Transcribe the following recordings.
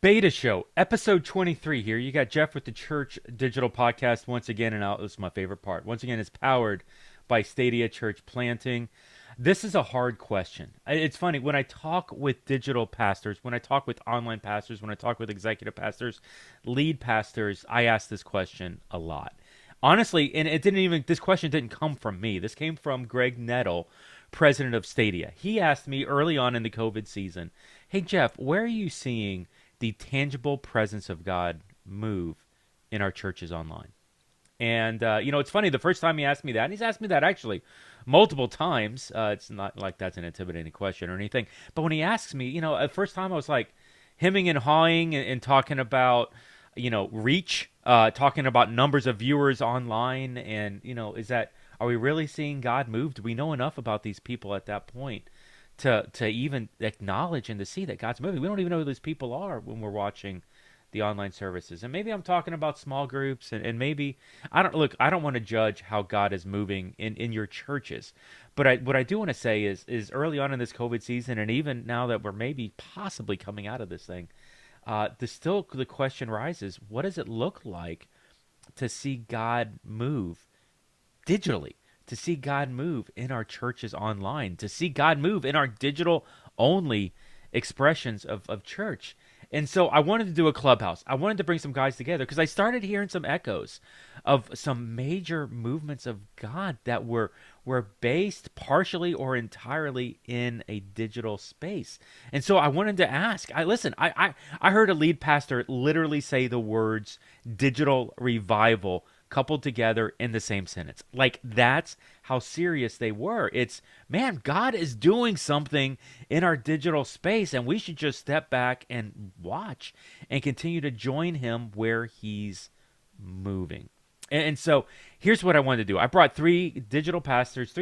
Beta Show, episode 23 here. You got Jeff with the Church Digital Podcast once again, and this is my favorite part. Once again, it's powered by Stadia Church Planting. This is a hard question. It's funny, when I talk with digital pastors, when I talk with online pastors, when I talk with executive pastors, lead pastors, I ask this question a lot. Honestly, and this question didn't come from me. This came from Greg Nettle, president of Stadia. He asked me early on in the COVID season, hey, Jeff, where are you seeing the tangible presence of God move in our churches online? And, it's funny, the first time he asked me that, and he's asked me that actually multiple times. It's not like that's an intimidating question or anything. But when he asks me, the first time I was like hemming and hawing and talking about, reach, talking about numbers of viewers online. And, are we really seeing God move? Do we know enough about these people at that point to even acknowledge and to see that God's moving? We don't even know who these people are when we're watching the online services. And maybe I'm talking about small groups, and maybe I don't want to judge how God is moving in your churches. But what I do want to say is early on in this COVID season, and even now that we're maybe possibly coming out of this thing, the question rises, what does it look like to see God move digitally, to see God move in our churches online, to see God move in our digital only expressions of church? And so I wanted to do a clubhouse. I wanted to bring some guys together because I started hearing some echoes of some major movements of God that were based partially or entirely in a digital space. And so I wanted to ask. I heard a lead pastor literally say the words digital revival coupled together in the same sentence. Like, that's how serious they were. It's, man, God is doing something in our digital space, and we should just step back and watch and continue to join him where he's moving. And so here's what I wanted to do. I brought three pastors,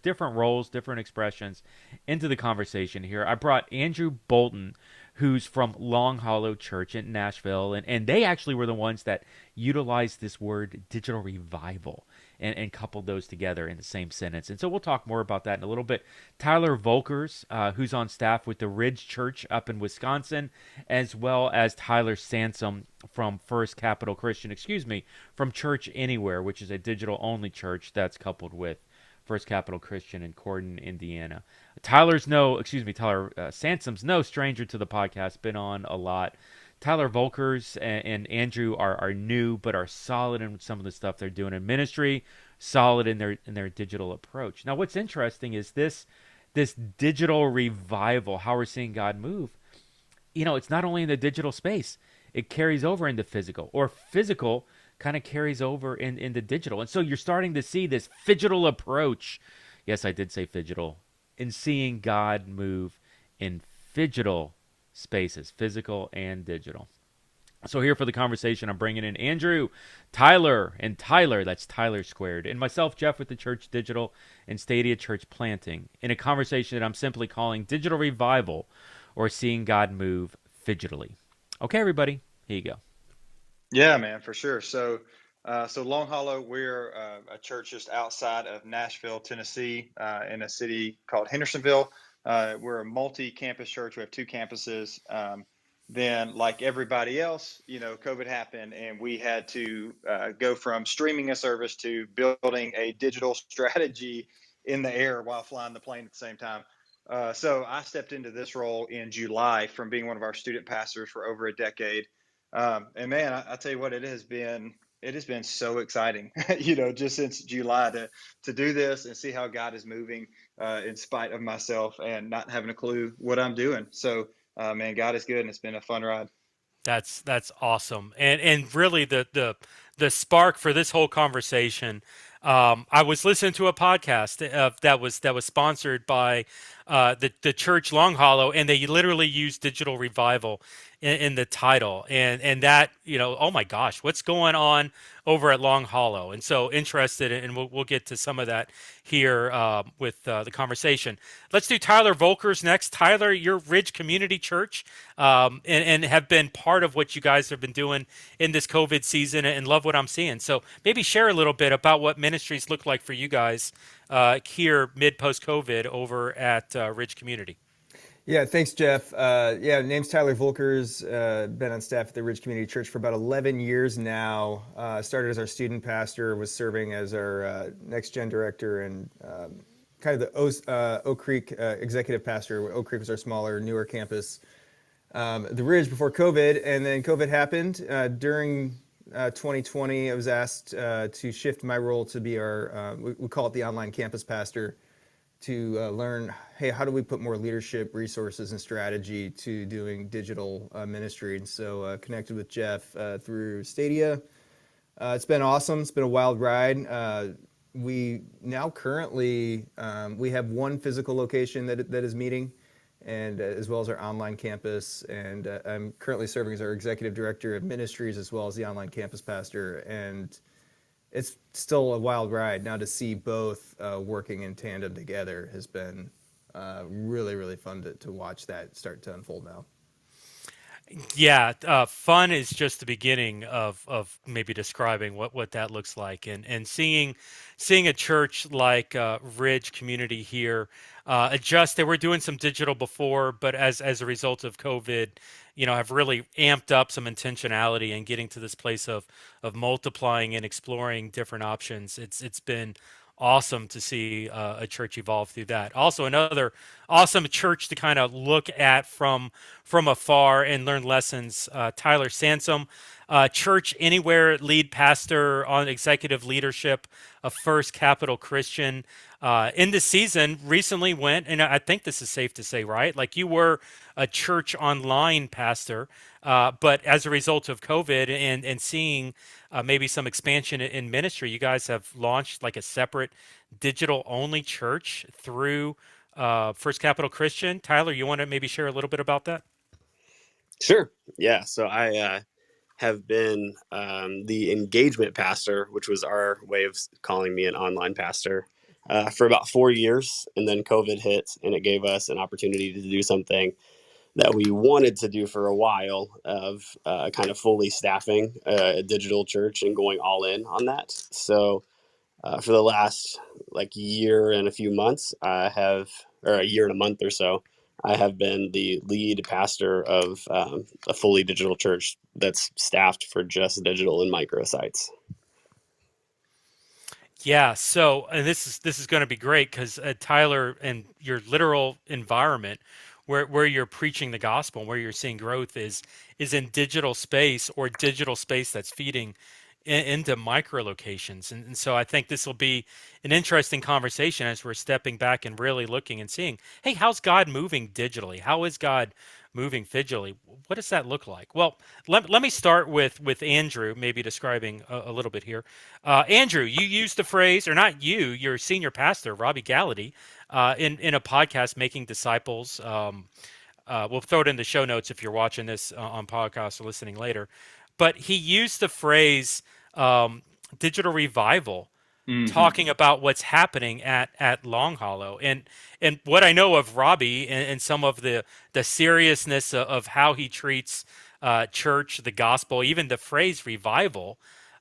different roles, different expressions into the conversation here. I brought Andrew Bolton, who's from Long Hollow Church in Nashville, and they actually were the ones that utilized this word digital revival and coupled those together in the same sentence. And so we'll talk more about that in a little bit. Tyler Volkers, who's on staff with the Ridge Church up in Wisconsin, as well as Tyler Sansom from from Church Anywhere, which is a digital only church that's coupled with First Capital Christian in Corden, Indiana. Tyler Sansom's no stranger to the podcast, been on a lot. Tyler Volkers and Andrew are new, but are solid in some of the stuff they're doing in ministry, solid in their digital approach. Now, what's interesting is this digital revival, how we're seeing God move. It's not only in the digital space, it carries over into physical, or physical kind of carries over into digital. And so you're starting to see this phygital approach. Yes, I did say phygital. In seeing God move in phygital spaces, physical and digital. So here for the conversation, I'm bringing in Andrew, Tyler, that's Tyler squared, and myself, Jeff, with the Church Digital and Stadia Church Planting, in a conversation that I'm simply calling Digital Revival, or Seeing God Move Phygitally. Okay, everybody, here you go. Yeah, man, for sure. So Long Hollow, we're a church just outside of Nashville, Tennessee, in a city called Hendersonville. We're a multi-campus church. We have two campuses. Then, like everybody else, COVID happened, and we had to go from streaming a service to building a digital strategy in the air while flying the plane at the same time. So I stepped into this role in July from being one of our student pastors for over a decade. And man, I tell you what, it has been so exciting, just since July to do this and see how God is moving in spite of myself and not having a clue what I'm doing. So, man, God is good, and it's been a fun ride. That's awesome, and really the spark for this whole conversation. I was listening to a podcast that was sponsored by the church Long Hollow, and they literally used digital revival in the title, and that, oh my gosh, what's going on over at Long Hollow? And so interested, and we'll get to some of that here with the conversation. Let's do Tyler Volkers next. Tyler, you're Ridge Community Church, and have been part of what you guys have been doing in this COVID season, and love what I'm seeing. So maybe share a little bit about what ministries look like for you guys here mid post COVID over at Ridge Community. Yeah, thanks, Jeff. Name's Tyler Volkers. Been on staff at the Ridge Community Church for about 11 years now. Started as our student pastor, was serving as our next gen director, and kind of the Oak Creek executive pastor. Oak Creek was our smaller, newer campus. The Ridge before COVID, and then COVID happened. During 2020, I was asked to shift my role to be we call it the online campus pastor, to learn, hey, how do we put more leadership, resources, and strategy to doing digital ministry? And so connected with Jeff through Stadia. It's been awesome. It's been a wild ride. We now currently we have one physical location that is meeting, and as well as our online campus. And I'm currently serving as our executive director of ministries as well as the online campus pastor. And it's still a wild ride. Now to see both working in tandem together has been really, really fun to watch that start to unfold now. Yeah, fun is just the beginning of maybe describing what that looks like, and seeing a church like Ridge Community here adjust. They were doing some digital before, but as a result of COVID, have really amped up some intentionality and getting to this place of multiplying and exploring different options. It's been awesome to see a church evolve through that. Also, another awesome church to kind of look at from afar and learn lessons. Tyler Sansom, Church Anywhere lead pastor on executive leadership of First Capital Christian. In the season, recently went, and I think this is safe to say, right? Like you were a church online pastor, but as a result of COVID and seeing maybe some expansion in ministry, you guys have launched like a separate digital only church through First Capital Christian. Tyler, you want to maybe share a little bit about that? Sure. Yeah. So I have been the engagement pastor, which was our way of calling me an online pastor, for about 4 years. And then COVID hit, and it gave us an opportunity to do something that we wanted to do for a while of kind of fully staffing a digital church and going all in on that. So for the last like year and a few months, or a year and a month or so, I have been the lead pastor of a fully digital church that's staffed for just digital and microsites. Yeah, so and this is going to be great because Tyler, and your literal environment where you're preaching the gospel and where you're seeing growth is in digital space, or digital space that's feeding into micro locations. And so I think this will be an interesting conversation as we're stepping back and really looking and seeing, hey, how's God moving digitally? How is God moving digitally? What does that look like? Well, let me start with Andrew, maybe describing a little bit here. Andrew, you used the phrase, or not you, your senior pastor, Robbie Gallaty, in a podcast, Making Disciples. We'll throw it in the show notes if you're watching this on podcast or listening later. But he used the phrase digital revival, Hmm. talking about what's happening at Long Hollow, and what I know of Robbie, and some of the seriousness of how he treats church, the gospel, even the phrase revival.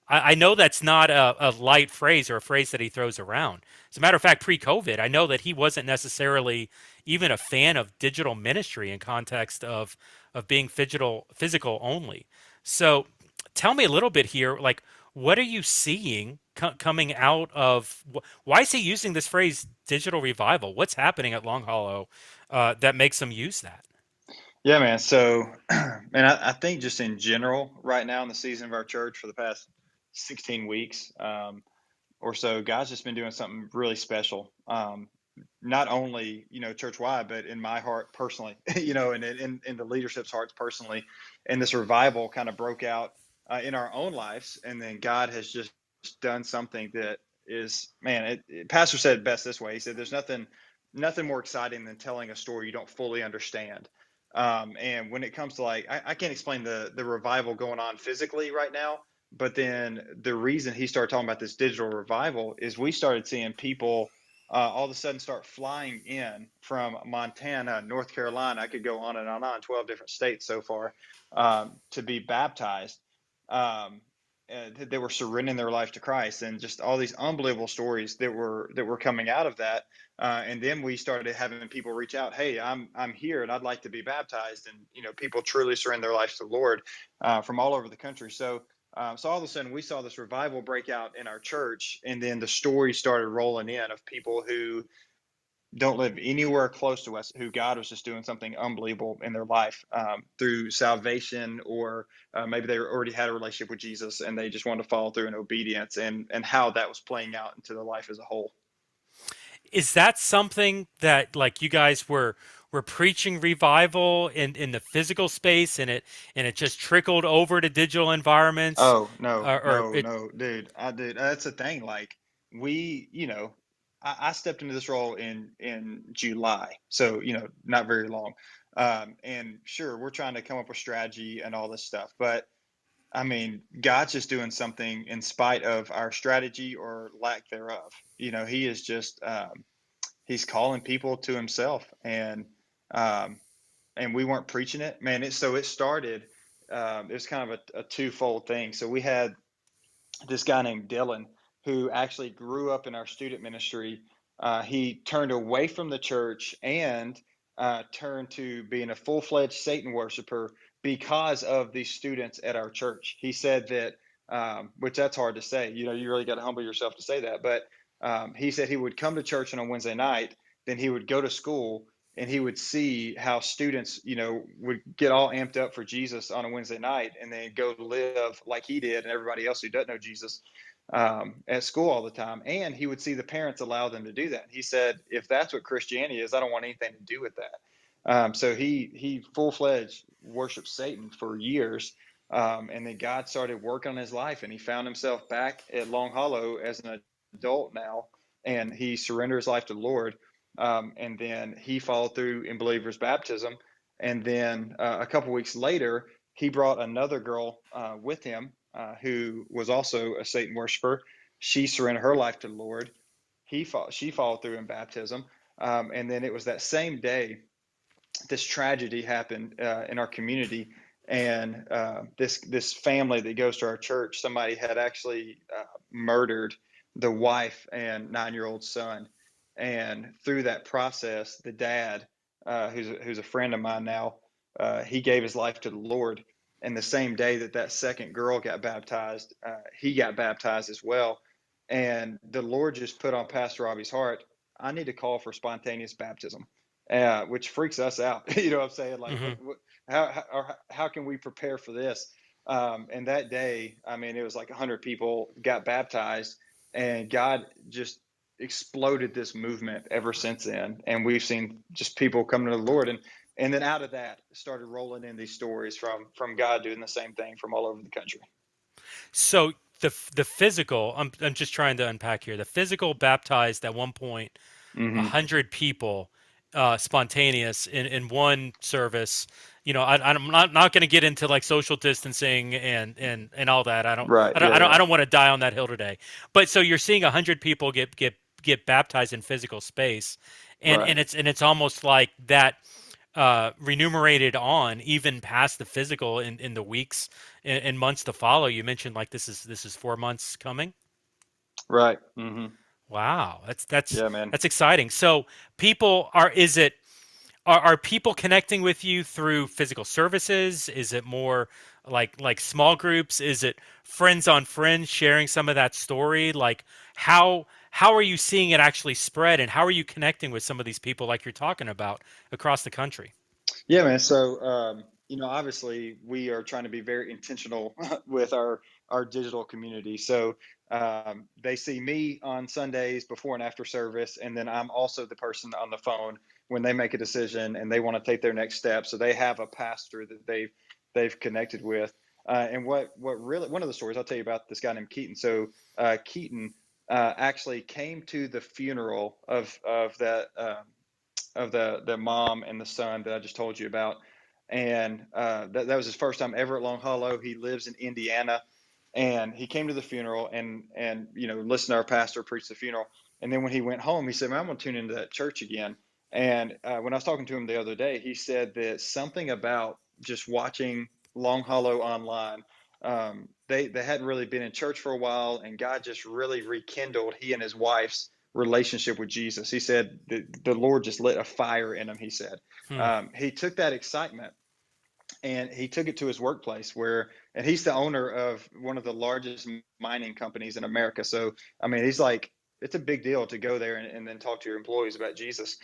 I know that's not a light phrase or a phrase that he throws around. As a matter of fact, pre-COVID, I know that he wasn't necessarily even a fan of digital ministry in context of being physical only. So tell me a little bit here, like what are you seeing coming out of? Why is he using this phrase digital revival? What's happening at Long Hollow that makes him use that? Yeah, man. So, man, I think just in general, right now in the season of our church for the past 16 weeks or so, God's just been doing something really special. Not only, church wide, but in my heart personally, and in the leadership's hearts personally. And this revival kind of broke out in our own lives. And then God has just done something that is, man, Pastor said it best this way. He said, there's nothing more exciting than telling a story you don't fully understand. And when it comes to like, I can't explain the revival going on physically right now, but then the reason he started talking about this digital revival is we started seeing people all of a sudden start flying in from Montana, North Carolina. I could go on and on, 12 different states so far, to be baptized. Um, they were surrendering their life to Christ, and just all these unbelievable stories that were coming out of that. And then we started having people reach out, "Hey, I'm here, and I'd like to be baptized." And people truly surrender their lives to the Lord from all over the country. So all of a sudden, we saw this revival break out in our church, and then the stories started rolling in of people who don't live anywhere close to us, who God was just doing something unbelievable in their life through salvation, or maybe they already had a relationship with Jesus and they just wanted to follow through in obedience, and how that was playing out into their life as a whole. Is that something that like you guys were preaching revival in the physical space, and it just trickled over to digital environments, Oh, no, or no, it? no, dude, that's the thing. Like, we, I stepped into this role in July, so not very long. And sure, we're trying to come up with strategy and all this stuff, but I mean, God's just doing something in spite of our strategy or lack thereof. He is just he's calling people to himself, um, and we weren't preaching it, man. It started. It was kind of a twofold thing. So we had this guy named Dylan who actually grew up in our student ministry. He turned away from the church and turned to being a full fledged Satan worshiper because of these students at our church. He said that, which that's hard to say. You really got to humble yourself to say that. But he said he would come to church on a Wednesday night, then he would go to school, and he would see how students, would get all amped up for Jesus on a Wednesday night, and then go live like he did and everybody else who doesn't know Jesus at school all the time. And he would see the parents allow them to do that. He said, if that's what Christianity is, I don't want anything to do with that. So he full fledged worshiped Satan for years. And then God started working on his life, and he found himself back at Long Hollow as an adult now, and he surrendered his life to the Lord. And then he followed through in believer's baptism. And then a couple weeks later, he brought another girl with him who was also a Satan worshiper. She surrendered her life to the Lord. She followed through in baptism. And then it was that same day this tragedy happened in our community, and this family that goes to our church, somebody had actually murdered the wife and 9-year-old son. And through that process, the dad, who's a friend of mine now, he gave his life to the Lord. And the same day that that second girl got baptized, he got baptized as well. And the Lord just put on Pastor Robbie's heart, I need to call for spontaneous baptism, which freaks us out. You know what I'm saying? Like, Mhm. how can we prepare for this? And that day, I mean, it was like 100 people got baptized, and God just exploded this movement ever since then. And we've seen just people coming to the Lord, and then out of that started rolling in these stories from God doing the same thing from all over the country. So the physical, I'm just trying to unpack here. The physical baptized at one point a Hmm. 100 people, spontaneous in one service. I'm not going to get into like social distancing and all that. Right. Yeah. I Yeah. don't want to die on that hill today. But so you're seeing 100 people get baptized in physical space, Right. and it's almost like that remunerated on even past the physical in the weeks and months to follow. You mentioned like this is 4 months coming. Right. Hmm. Wow, Yeah, man. that's exciting. So people are is it are people connecting with you through physical services? Is it more like small groups? Is it friends on friends sharing some of that story? Like how are you seeing it actually spread, and how are you connecting with some of these people like you're talking about across the country? Yeah, man. So, obviously, we are trying to be very intentional with our digital community. So, they see me on Sundays before and after service, and then I'm also the person on the phone when they make a decision and they want to take their next step. So they have a pastor that they've connected with. And what really, one of the stories I'll tell you about, this guy named Keaton. So Keaton actually came to the funeral of the mom and the son that I just told you about. And that was his first time ever at Long Hollow. He lives in Indiana, and he came to the funeral and listened to our pastor preach the funeral. And then when he went home, he said, "Man, I'm going to tune into that church again." And when I was talking to him the other day, he said that something about just watching Long Hollow online They hadn't really been in church for a while, and God just really rekindled he and his wife's relationship with Jesus. He said the Lord just lit a fire in him. He said Hmm. he took that excitement and he took it to his workplace where, and he's the owner of one of the largest mining companies in America. So I mean, he's like, it's a big deal to go there and then talk to your employees about Jesus.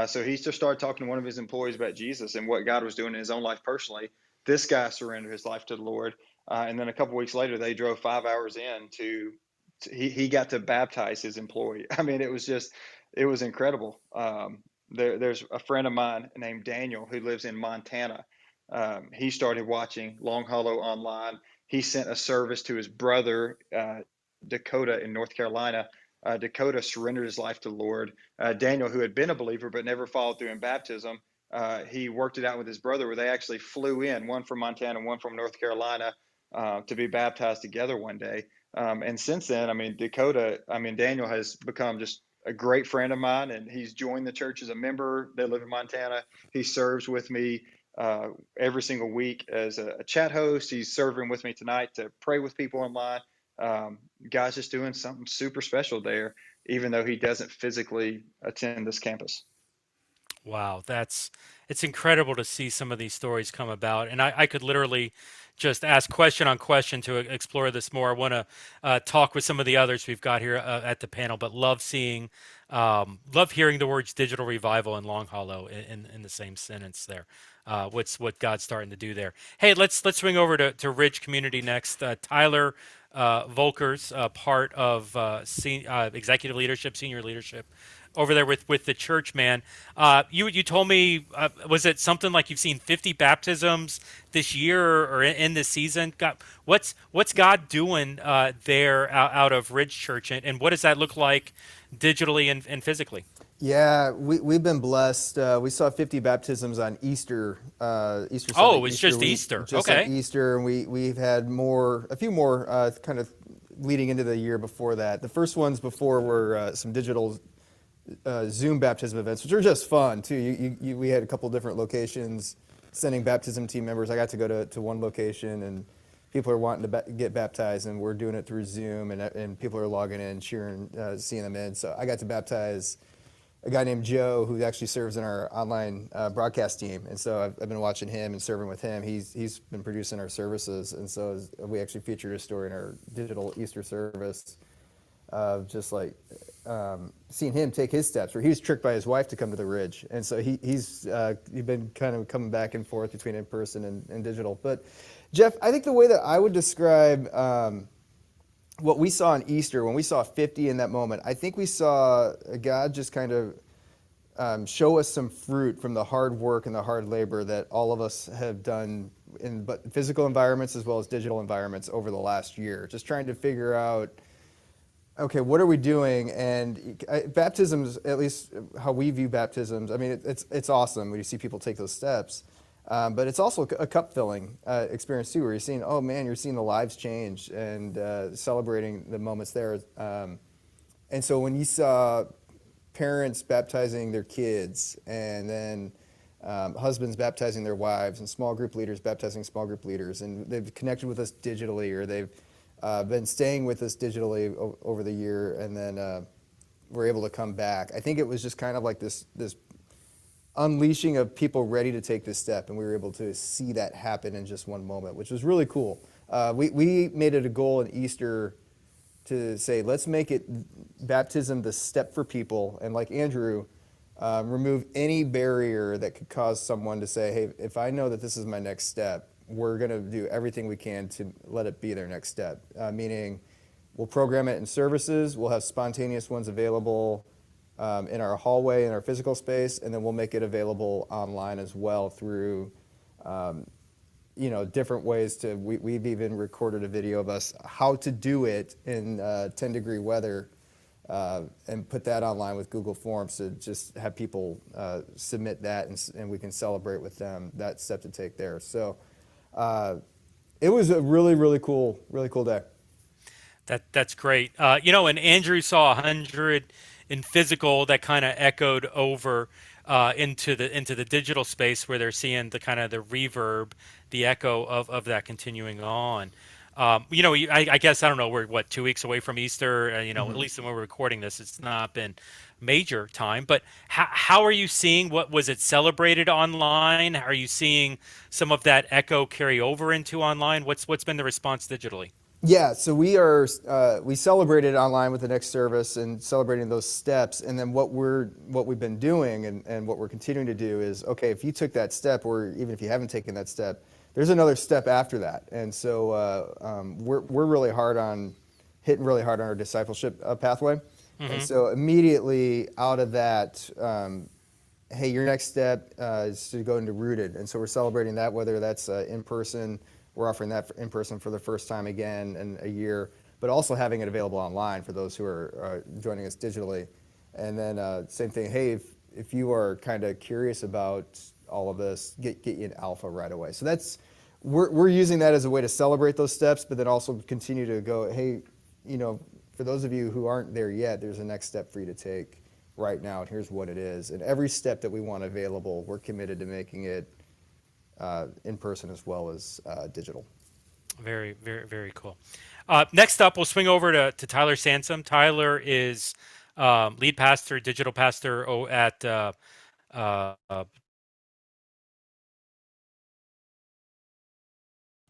So he just started talking to one of his employees about Jesus and what God was doing in his own life personally. This guy surrendered his life to the Lord, and then a couple weeks later they drove 5 hours in he got to baptize his employee. I mean, it was incredible. There's a friend of mine named Daniel who lives in Montana. He started watching Long Hollow online. He sent a service to his brother, Dakota, in North Carolina. Dakota surrendered his life to the Lord. Daniel, who had been a believer but never followed through in baptism, he worked it out with his brother where they actually flew in, one from Montana, one from North Carolina, to be baptized together one day. And since then, I mean, Daniel has become just a great friend of mine, and he's joined the church as a member. They live in Montana. He serves with me uh, every single week as a chat host. He's serving with me tonight to pray with people online. Guy's just doing something super special there, even though he doesn't physically attend this campus. Wow, it's incredible to see some of these stories come about, and I could literally just ask question on question to explore this more. I want to talk with some of the others we've got here at the panel, but love hearing the words digital revival and Long Hollow in the same sentence there. What God's starting to do there. Hey, let's swing over to Ridge Community next. Tyler Volkers, part of executive leadership, senior leadership over there with the church, man. You told me, was it something like you've seen 50 baptisms this year or in this season? God, what's God doing there out of Ridge Church, and what does that look like digitally and physically? Yeah, we've been blessed. We saw 50 baptisms on Easter, Easter Sunday, Oh, it's Easter just week, Easter. just on Okay. Easter, and we've had a few more kind of leading into the year before that. The first ones before were some digital Zoom baptism events, which are just fun too. We had a couple different locations sending baptism team members. I got to go to one location, and people are wanting to get baptized, and we're doing it through Zoom, and people are logging in, cheering, seeing them in. So I got to baptize a guy named Joe who actually serves in our online broadcast team, and so I've been watching him and serving with him. He's been producing our services, and so we actually featured his story in our digital Easter service of just like seeing him take his steps, where he was tricked by his wife to come to the Ridge, and so he's been kind of coming back and forth between in person and digital. But Jeff, I think the way that I would describe what we saw on Easter, when we saw 50 in that moment, I think we saw God just kind of show us some fruit from the hard work and the hard labor that all of us have done in physical environments as well as digital environments over the last year. Just trying to figure out, okay, what are we doing? And baptisms, at least how we view baptisms, I mean, it's awesome when you see people take those steps. But it's also a cup filling experience too, where you're seeing, oh man, you're seeing the lives change and celebrating the moments there. And so when you saw parents baptizing their kids, and then husbands baptizing their wives, and small group leaders baptizing small group leaders, and they've connected with us digitally, or they've been staying with us digitally over the year, and then were able to come back. I think it was just kind of like this unleashing of people ready to take this step, and we were able to see that happen in just one moment, which was really cool. We made it a goal in Easter to say, let's make it baptism the step for people, and like Andrew, remove any barrier that could cause someone to say, hey, if I know that this is my next step, we're going to do everything we can to let it be their next step. Meaning, we'll program it in services, we'll have spontaneous ones available in our hallway, in our physical space, and then we'll make it available online as well through different ways. We've even recorded a video of us how to do it in 10-degree weather, and put that online with Google Forms to just have people submit that, and we can celebrate with them that step to take there. So it was a really cool day. That's great. And Andrew saw 100 in physical, that kind of echoed over into the digital space, where they're seeing the kind of the reverb, the echo of that continuing on. I guess I don't know. We're what 2 weeks away from Easter. At Mhm. least when we're recording this, it's not been major time. But how are you seeing? What was it celebrated online? Are you seeing some of that echo carry over into online? What's been the response digitally? Yeah, so we celebrated online with the next service and celebrating those steps, and then what we've been doing and what we're continuing to do is, okay, if you took that step, or even if you haven't taken that step, there's another step after that, and so we're really hard on hitting really hard on our discipleship pathway, and Hmm. so immediately out of that, hey, your next step is to go into Rooted. And so we're celebrating that, whether that's in person, we're offering that in person for the first time again in a year, but also having it available online for those who are joining us digitally. And then same thing, hey, if you are kind of curious about all of this, get you an alpha right away. So we're using that as a way to celebrate those steps, but then also continue to go, hey, for those of you who aren't there yet, there's a next step for you to take right now, and here's what it is. And every step that we want available, we're committed to making it in person as well as digital. Very, very, very cool. Next up, we'll swing over to Tyler Sansom. Tyler is lead pastor, digital pastor at uh,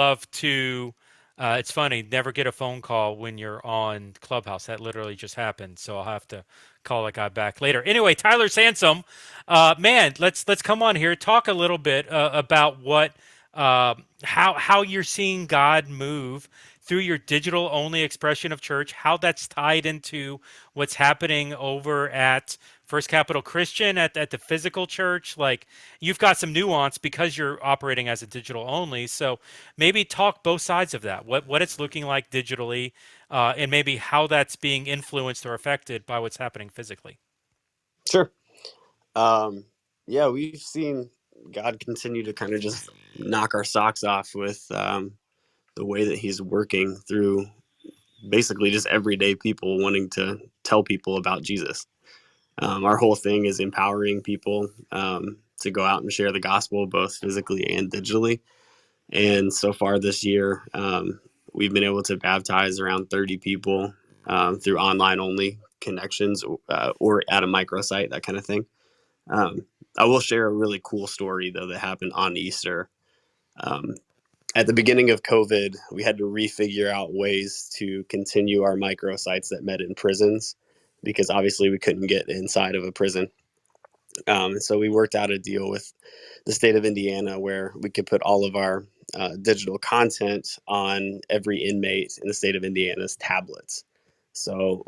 love to. It's funny, never get a phone call when you're on Clubhouse. That literally just happened, so I'll have to call that guy back later. Anyway, Tyler Sansom, man, let's come on here, talk a little bit about how you're seeing God move through your digital only expression of church, how that's tied into what's happening over at First Capital Christian at the physical church. Like you've got some nuance because you're operating as a digital only. So maybe talk both sides of that. What it's looking like digitally, and maybe how that's being influenced or affected by what's happening physically. Sure. Um, yeah, we've seen God continue to kind of just knock our socks off with the way that He's working through basically just everyday people wanting to tell people about Jesus. Our whole thing is empowering people to go out and share the gospel, both physically and digitally. And so far this year, we've been able to baptize around 30 people through online only connections or at a microsite, that kind of thing. Um, I will share a really cool story, though, that happened on Easter. Um, at the beginning of COVID, we had to refigure out ways to continue our microsites that met in prisons because obviously we couldn't get inside of a prison. And so we worked out a deal with the state of Indiana where we could put all of our digital content on every inmate in the state of Indiana's tablets. So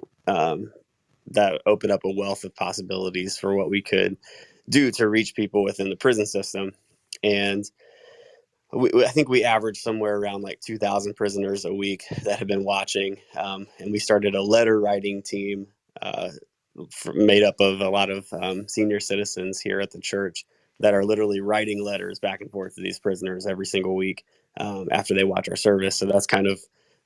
that opened up a wealth of possibilities for what we could do to reach people within the prison system. And I think we averaged somewhere around like 2,000 prisoners a week that have been watching. And we started a letter writing team uh, made up of a lot of senior citizens here at the church that are literally writing letters back and forth to these prisoners every single week after they watch our service. So that's kind of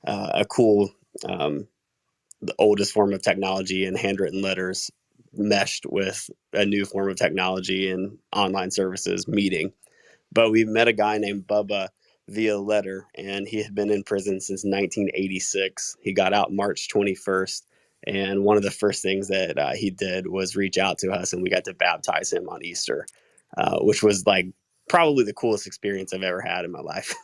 a cool, the oldest form of technology and handwritten letters meshed with a new form of technology and online services meeting. But we met a guy named Bubba via letter, and he had been in prison since 1986. He got out March 21st. And one of the first things that he did was reach out to us, and we got to baptize him on Easter, which was like probably the coolest experience I've ever had in my life.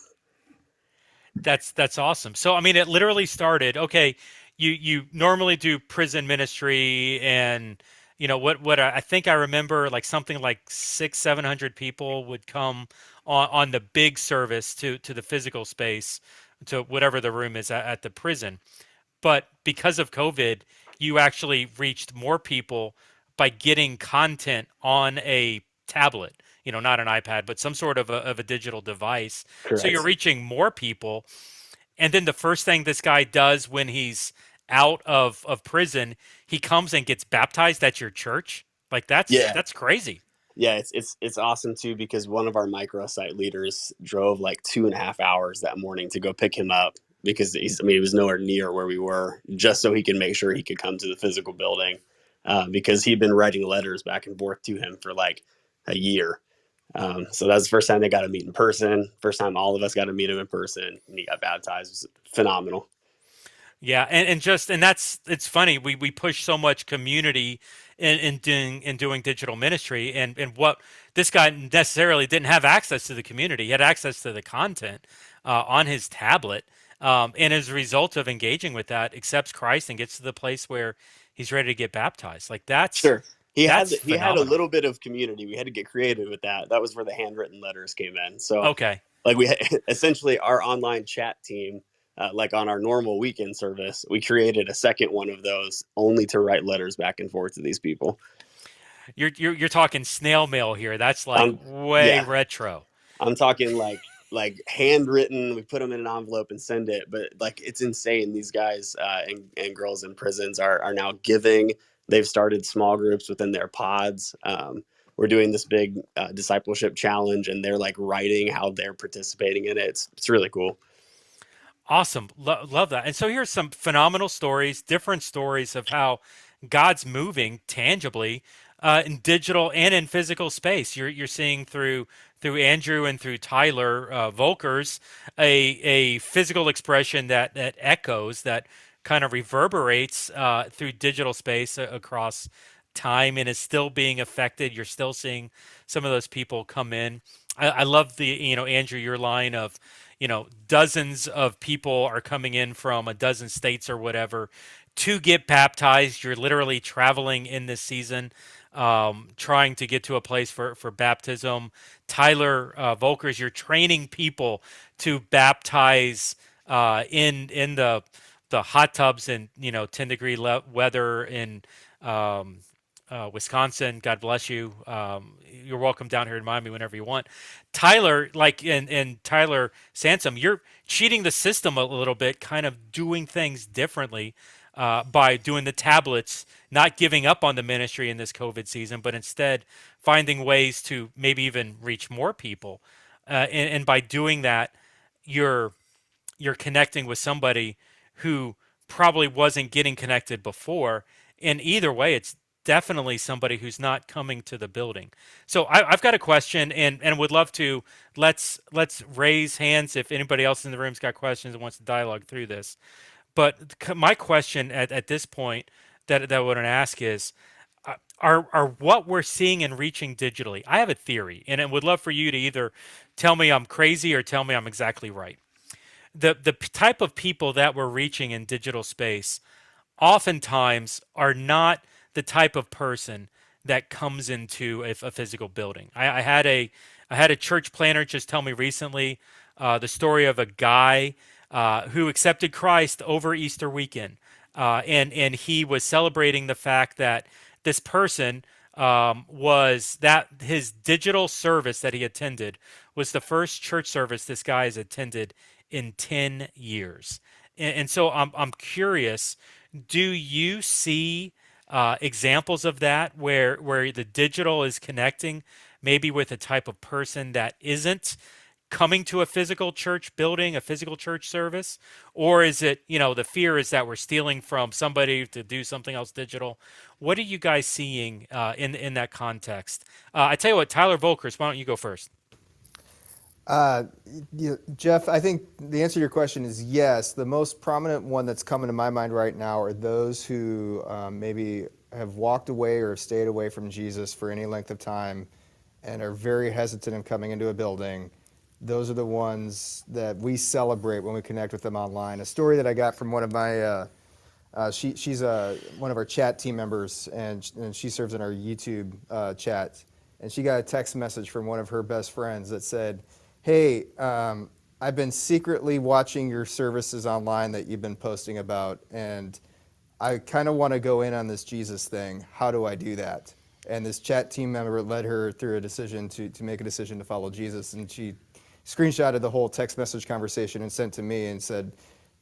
That's awesome. So I mean, it literally started. Okay, you normally do prison ministry, and what I think I remember like something like 600-700 people would come on the big service to the physical space to whatever the room is at the prison. But because of COVID, you actually reached more people by getting content on a tablet, not an iPad, but some sort of a digital device. So you're Correct. reaching more people. And then the first thing this guy does when he's out of prison, he comes and gets baptized at your church. Like Yeah. that's crazy. Yeah, it's awesome too because one of our microsite leaders drove like 2.5 hours that morning to go pick him up because he was nowhere near where we were, just so he could make sure he could come to the physical building because he'd been writing letters back and forth to him for like a year. So that's the first time they got to meet in person. First time all of us got to meet him in person, and he got baptized. It was phenomenal. Yeah, and that's it's funny. We push so much community in doing digital ministry, and what this guy necessarily didn't have access to the community. He had access to the content on his tablet, and as a result of engaging with that, accepts Christ and gets to the place where he's ready to get baptized. Like Sure. that's He had a phenomenal. little bit of community. We had to get creative with that. That was where the handwritten letters came in. So Okay. like essentially our online chat team, like on our normal weekend service, we created a second one of those only to write letters back and forth to these people. You're talking snail mail here. That's like Um, way yeah, retro. I'm talking like handwritten. We put them in an envelope and send it. But like it's insane. These guys and girls in prisons are now giving. They've started small groups within their pods. We're doing this big discipleship challenge, and they're like writing how they're participating in it. It's really cool. Awesome. Love that. And so here's some phenomenal stories, different stories of how God's moving tangibly in digital and in physical space. You're seeing through Andrew and through Tyler Volkers a physical expression that echoes, that kind of reverberates through digital space across time and is still being affected. You're still seeing some of those people come in. I love Andrew, your line of, dozens of people are coming in from a dozen states or whatever to get baptized. You're literally traveling in this season, trying to get to a place for baptism. Tyler Volkers, you're training people to baptize in the hot tubs in 10-degree weather in um, Wisconsin. God bless you. You're welcome down here in Miami whenever you want. Tyler, like and Tyler Sansom, you're cheating the system a little bit, kind of doing things differently by doing the tablets, not giving up on the ministry in this COVID season, but instead finding ways to maybe even reach more people. And by doing that, you're you're connecting with somebody who probably wasn't getting connected before. And either way, it's definitely somebody who's not coming to the building. So I've got a question, and would love to let's raise hands if anybody else in the room's got questions and wants to dialogue through this. But my question at this point that I want to ask is, are what we're seeing and reaching digitally? I have a theory, and I would love for you to either tell me I'm crazy or tell me I'm exactly right. The type of people that we're reaching in digital space oftentimes are not the type of person that comes into a physical building. I had a church planner just tell me recently the story of a guy who accepted Christ over Easter weekend, and he was celebrating the fact that this person was that his digital service that he attended was the first church service this guy has attended in 10 years. And so I'm curious, do you see examples of that where the digital is connecting maybe with a type of person that isn't coming to a physical church building, a physical church service? Or is it, the fear is that we're stealing from somebody to do something else digital? What are you guys seeing in that context? I tell you what, Tyler Volkers, why don't you go first? Uh, Jeff, I think the answer to your question is yes. The most prominent one that's coming to my mind right now are those who maybe have walked away or stayed away from Jesus for any length of time and are very hesitant in coming into a building. Those are the ones that we celebrate when we connect with them online. A story that I got from one of my, she's one of our chat team members, and she serves in our YouTube chat. And she got a text message from one of her best friends that said, "Hey, I've been secretly watching your services online that you've been posting about, and I kind of want to go in on this Jesus thing. How do I do that?" And this chat team member led her through a decision to make a decision to follow Jesus. And she screenshotted the whole text message conversation and sent to me and said,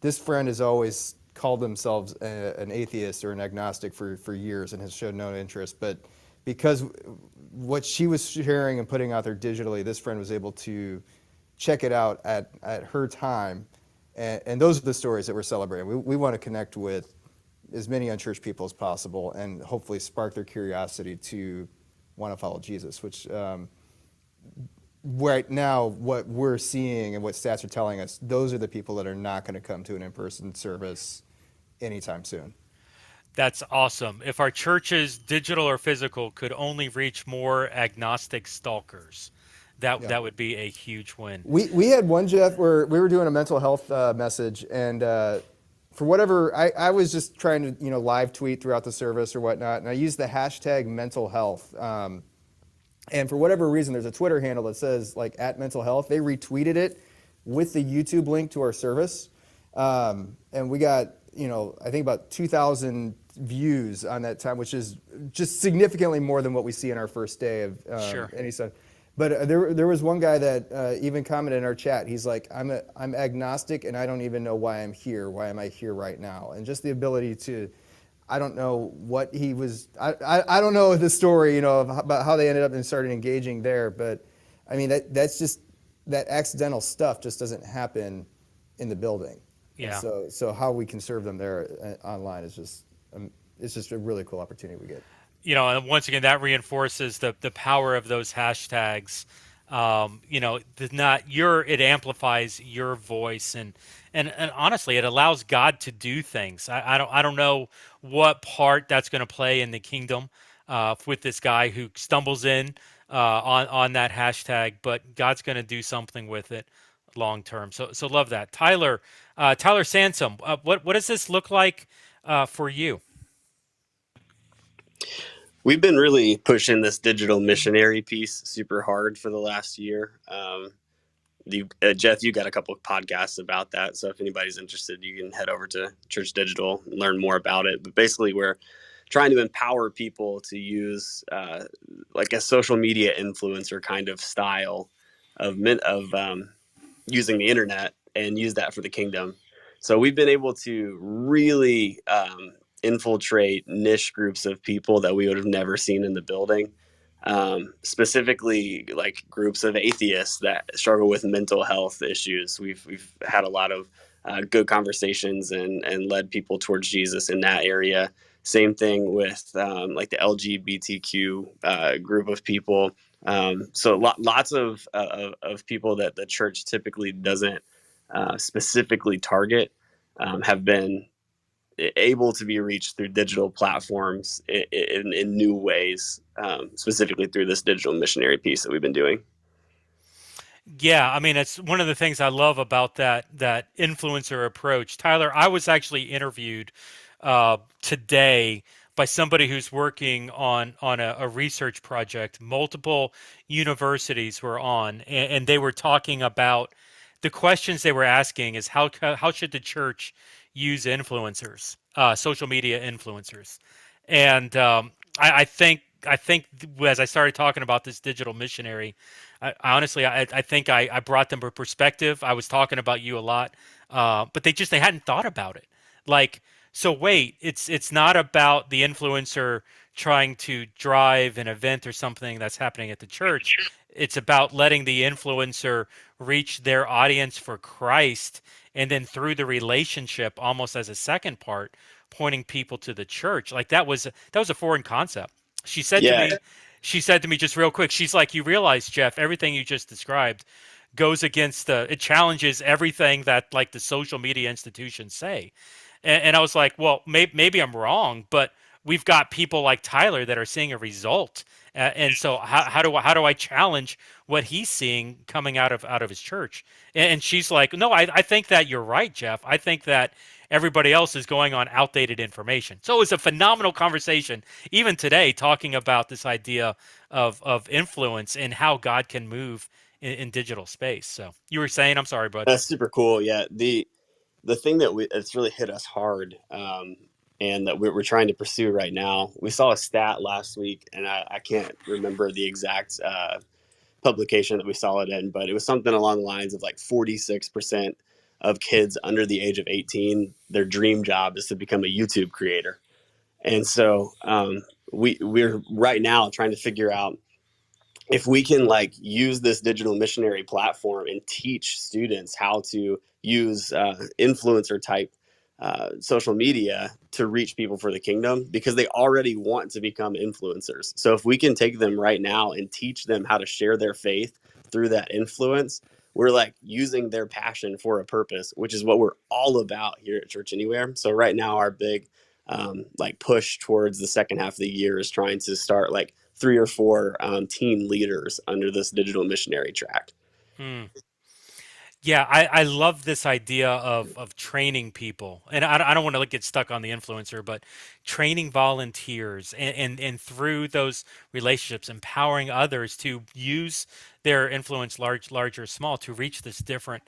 "This friend has always called themselves an atheist or an agnostic for years and has shown no interest. But because what she was sharing and putting out there digitally, this friend was able to check it out at her time." And those are the stories that we're celebrating. We want to connect with as many unchurched people as possible and hopefully spark their curiosity to want to follow Jesus, which right now, what we're seeing and what stats are telling us, those are the people that are not going to come to an in-person service anytime soon. That's awesome. If our churches, digital or physical, could only reach more agnostic stalkers, Yeah. that would be a huge win. We had one, Jeff, where we were doing a mental health message, and for whatever, I was just trying to live tweet throughout the service or whatnot, and I used the hashtag mental health. And for whatever reason, there's a Twitter handle that says like at mental health. They retweeted it with the YouTube link to our service, and we got I think about 2,000 views on that time, which is just significantly more than what we see in our first day of Sure. any stuff. But there was one guy that even commented in our chat. He's like, I'm agnostic and I don't even know why I'm here. Why am I here right now? And just the ability to, I don't know what he was. I don't know the story, about how they ended up and started engaging there. But I mean that's just that accidental stuff just doesn't happen in the building. And Yeah. so how we can serve them there online is just it's just a really cool opportunity we get. And once again, that reinforces the power of those hashtags. It amplifies your voice, and honestly, it allows God to do things. I don't know what part that's going to play in the kingdom with this guy who stumbles in on that hashtag, but God's going to do something with it long term. So love that, Tyler Sansom. What does this look like for you? We've been really pushing this digital missionary piece super hard for the last year. Jeff, you got a couple of podcasts about that. So if anybody's interested, you can head over to Church Digital and learn more about it. But basically, we're trying to empower people to use like a social media influencer kind of style of using the internet and use that for the kingdom. So we've been able to really infiltrate niche groups of people that we would have never seen in the building. Specifically, like groups of atheists that struggle with mental health issues. We've had a lot of good conversations and led people towards Jesus in that area. Same thing with like the LGBTQ group of people. So lots of people that the church typically doesn't specifically target have been able to be reached through digital platforms in new ways, specifically through this digital missionary piece that we've been doing. Yeah, I mean, it's one of the things I love about that influencer approach. Tyler, I was actually interviewed today by somebody who's working on a research project. Multiple universities were on, and they were talking about the questions they were asking is how should the church use influencers, social media influencers, and I think as I started talking about this digital missionary, I think I brought them a perspective. I was talking about you a lot, but they hadn't thought about it. Like, so wait, it's not about the influencer trying to drive an event or something that's happening at the church. It's about letting the influencer reach their audience for Christ, and then through the relationship, almost as a second part, pointing people to the church. Like that was a foreign concept. She said to Yeah, me, she said to me just real quick, she's like, you realize, Jeff, everything you just described goes against it challenges everything that like the social media institutions say. And I was like, well, maybe I'm wrong, but we've got people like Tyler that are seeing a result. And so how do I challenge what he's seeing coming out of his church? And she's like, no, I think that you're right, Jeff. I think that everybody else is going on outdated information. So it was a phenomenal conversation, even today, talking about this idea of influence and how God can move in digital space. So you were saying, I'm sorry, bud. that's super cool. Yeah, the thing that it's really hit us hard, and that we're trying to pursue right now. We saw a stat last week, and I can't remember the exact publication that we saw it in, but it was something along the lines of like 46% of kids under the age of 18, their dream job is to become a YouTube creator. And so we're right now trying to figure out if we can like use this digital missionary platform and teach students how to use influencer type social media to reach people for the kingdom, because they already want to become influencers. So if we can take them right now and teach them how to share their faith through that influence, we're like using their passion for a purpose, which is what we're all about here at Church Anywhere. So right now, our big like push towards the second half of the year is trying to start like 3 or 4 team leaders under this digital missionary track. Hmm. Yeah, I love this idea of training people, and I don't want to like get stuck on the influencer, but training volunteers and through those relationships, empowering others to use their influence, large or small, to reach this different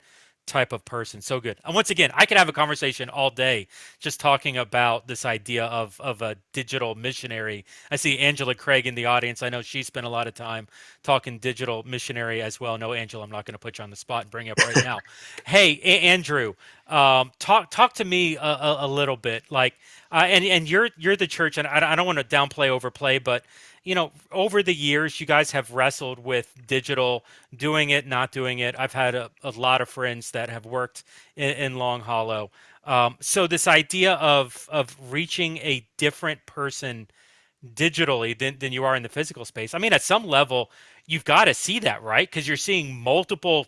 type of person. So good. And once again, I could have a conversation all day just talking about this idea of a digital missionary. I see Angela Craig in the audience. I know she spent a lot of time talking digital missionary as well. No, Angela, I'm not going to put you on the spot and bring you up right now. Hey, Andrew, talk to me a little bit. Like, and you're the church, and I don't want to downplay overplay, but over the years, you guys have wrestled with digital, doing it, not doing it. I've had a lot of friends that have worked in Long Hollow. So this idea of reaching a different person digitally than you are in the physical space. I mean, at some level, you've got to see that, right? Because you're seeing multiple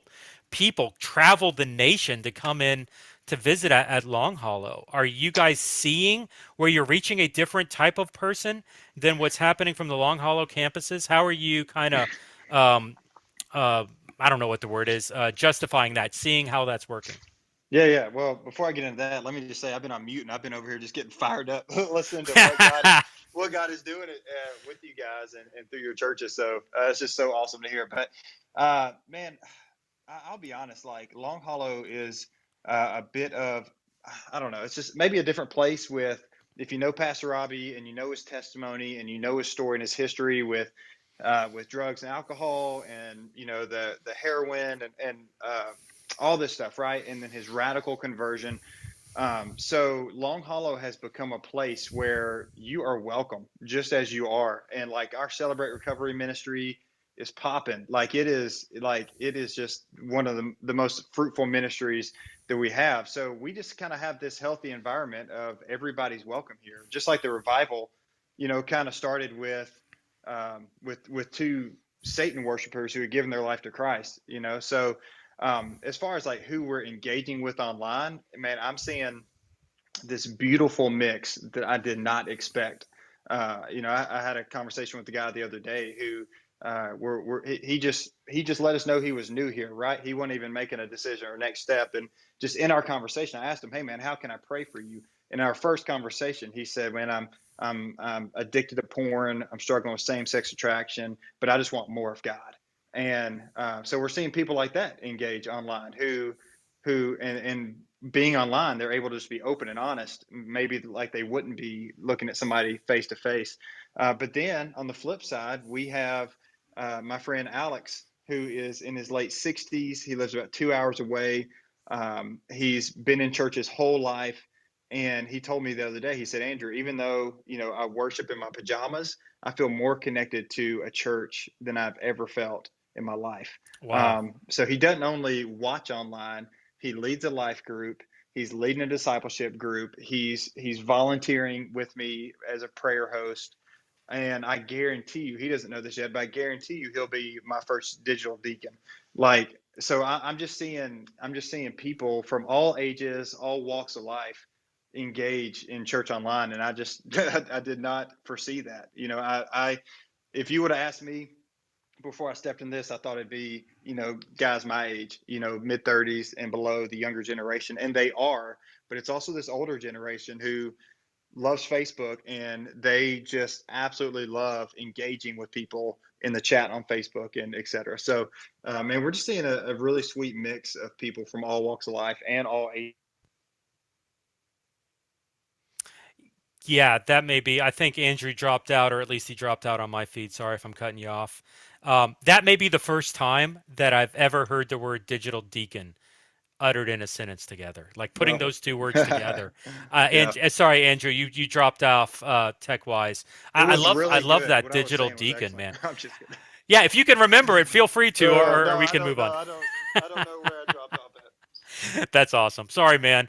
people travel the nation to come in to visit at Long Hollow. Are you guys seeing where you're reaching a different type of person than what's happening from the Long Hollow campuses? How are you kind of, um, uh, I don't know what the word is, justifying that, seeing how that's working? Yeah, yeah. Well, before I get into that, let me just say I've been on mute and I've been over here just getting fired up, listening to what God is doing with you guys and through your churches. So it's just so awesome to hear. But man, I'll be honest. Like Long Hollow is a bit of, I don't know. It's just maybe a different place with, if you know Pastor Robbie and you know his testimony and you know his story and his history with drugs and alcohol and the heroin and all this stuff, right? And then his radical conversion. So Long Hollow has become a place where you are welcome just as you are. And like our Celebrate Recovery ministry is popping. Like it is just one of the most fruitful ministries that we have. So we just kind of have this healthy environment of everybody's welcome here. Just like the revival, kind of started with two Satan worshipers who had given their life to Christ, So as far as like who we're engaging with online, man, I'm seeing this beautiful mix that I did not expect. I had a conversation with the guy the other day who he just let us know he was new here, right? He wasn't even making a decision or next step. And just in our conversation, I asked him, "Hey, man, how can I pray for you?" In our first conversation, he said, "Man, I'm addicted to porn. I'm struggling with same-sex attraction, but I just want more of God." And so we're seeing people like that engage online who being online, they're able to just be open and honest, maybe like they wouldn't be looking at somebody face to face. But then on the flip side, we have my friend Alex, who is in his late 60s. He lives about 2 hours away. He's been in church his whole life. And he told me the other day, he said, "Andrew, even though, I worship in my pajamas, I feel more connected to a church than I've ever felt in my life." Wow. So he doesn't only watch online, he leads a life group. He's leading a discipleship group. He's volunteering with me as a prayer host. And I guarantee you, he doesn't know this yet, but I guarantee you he'll be my first digital deacon. Like, so I'm just seeing people from all ages, all walks of life engage in church online. And I just, I did not foresee that. If you would have asked me before I stepped in this, I thought it'd be, guys my age, mid 30s and below, the younger generation. And they are, but it's also this older generation who loves Facebook and they just absolutely love engaging with people in the chat on Facebook and et cetera. So, and we're just seeing a really sweet mix of people from all walks of life and all ages. Yeah, that may be. I think Andrew dropped out, or at least he dropped out on my feed. Sorry if I'm cutting you off. That may be the first time that I've ever heard the word digital deacon uttered in a sentence together, like putting Well, those two words together. yeah, Sorry, Andrew, you dropped off tech wise. it I was love I really love good. that What I was digital saying was deacon, excellent. man. I'm just kidding. Yeah, if you can remember it, feel free to, No, or no, we I can don't move know. on. I don't know where I dropped off at. That's awesome. Sorry, man.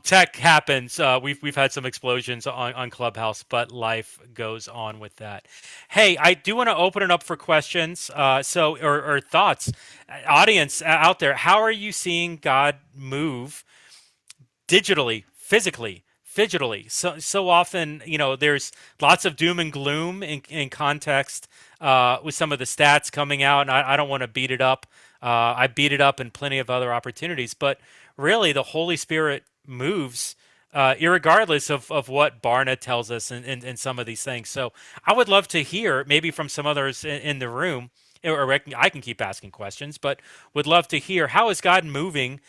Tech happens. We've had some explosions on Clubhouse, but life goes on with that. Hey, I do want to open it up for questions. Or thoughts, audience out there. How are you seeing God move digitally, physically, fidgetally? So often, there's lots of doom and gloom in context with some of the stats coming out, and I don't want to beat it up. I beat it up in plenty of other opportunities, but really, the Holy Spirit moves. Irregardless of what Barna tells us in some of these things. So I would love to hear maybe from some others in the room, or I can keep asking questions, but would love to hear how is God moving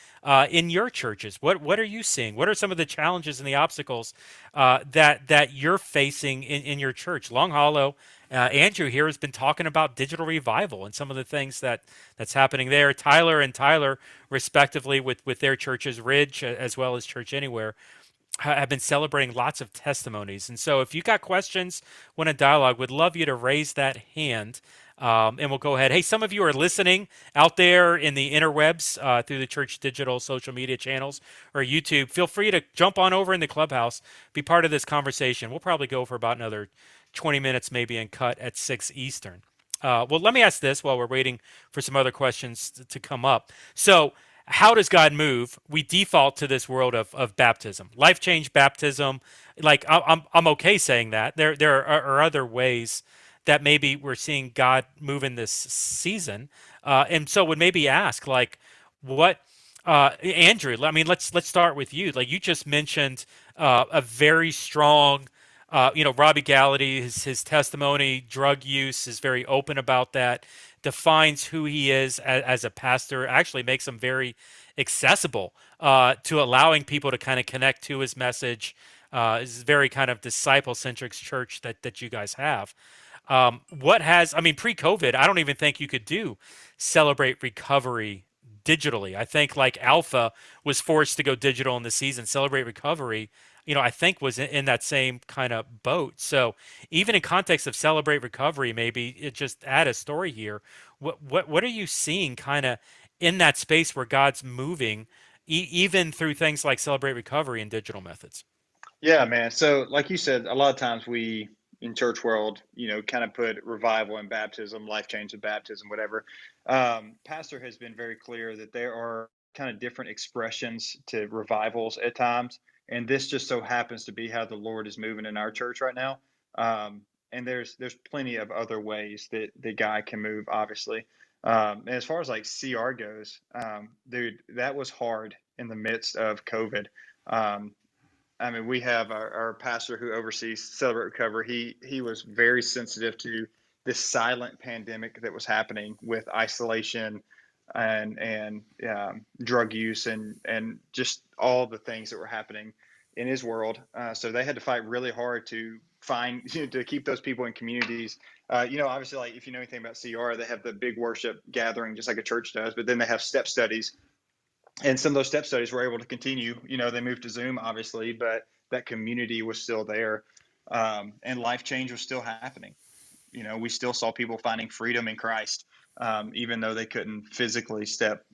in your churches? What are you seeing? What are some of the challenges and the obstacles that you're facing in your church? Long Hollow, Andrew here has been talking about digital revival and some of the things that's happening there. Tyler and Tyler, respectively, with their churches, Ridge as well as Church Anywhere, have been celebrating lots of testimonies. And so if you got questions, want a dialogue, would love you to raise that hand. And we'll go ahead. Hey, some of you are listening out there in the interwebs through the Church Digital social media channels or YouTube. Feel free to jump on over in the clubhouse, be part of this conversation. We'll probably go for about another 20 minutes maybe and cut at 6 Eastern. Well, let me ask this while we're waiting for some other questions to come up. So, how does God move? We default to this world of baptism, life change baptism. Like I'm okay saying that. There are other ways that maybe we're seeing God move in this season, and so would maybe ask like, what, Andrew? I mean, let's start with you. Like you just mentioned a very strong. Robbie Gallaty, his testimony, drug use, is very open about that, defines who he is as a pastor, actually makes him very accessible to allowing people to kind of connect to his message. Is very kind of disciple centric church that you guys have. I mean, pre COVID, I don't even think you could do Celebrate Recovery digitally. I think like Alpha was forced to go digital in the season. Celebrate Recovery, I think was in that same kind of boat. So even in context of Celebrate Recovery, maybe it just add a story here. What are you seeing kind of in that space where God's moving, even through things like Celebrate Recovery and digital methods? Yeah, man. So, like you said, a lot of times we in church world, kind of put revival and baptism, life change and baptism, whatever. Pastor has been very clear that there are kind of different expressions to revivals at times, and this just so happens to be how the Lord is moving in our church right now. And there's plenty of other ways that the guy can move, obviously. And as far as like CR goes, dude, that was hard in the midst of COVID. Um, I mean, we have our pastor who oversees Celebrate Recovery. He was very sensitive to this silent pandemic that was happening with isolation and drug use and just all the things that were happening in his world. So they had to fight really hard to find to keep those people in communities. Obviously, like if you know anything about CR, they have the big worship gathering just like a church does, but then they have step studies, and some of those step studies were able to continue. They moved to Zoom, obviously, but that community was still there, and life change was still happening. We still saw people finding freedom in Christ, even though they couldn't physically step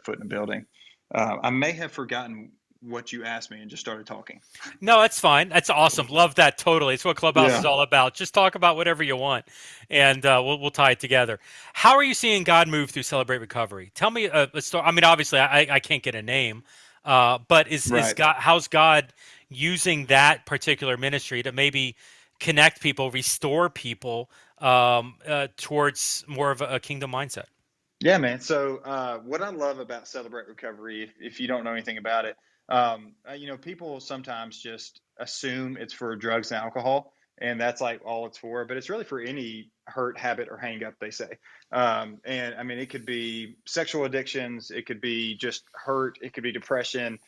foot in a building. I may have forgotten what you asked me and just started talking. No, that's fine. That's awesome. Love that totally. It's what Clubhouse is Yeah. all about. Just talk about whatever you want, and we'll tie it together. How are you seeing God move through Celebrate Recovery? Tell me a story. I mean, obviously, I can't get a name, but is Right. God, how's God using that particular ministry to maybe connect people, restore people towards more of a kingdom mindset? Yeah, man. So, what I love about Celebrate Recovery, if you don't know anything about it, people sometimes just assume it's for drugs and alcohol, and that's like all it's for. But it's really for any hurt, habit, or hang up, they say. And I mean, it could be sexual addictions, it could be just hurt, it could be depression.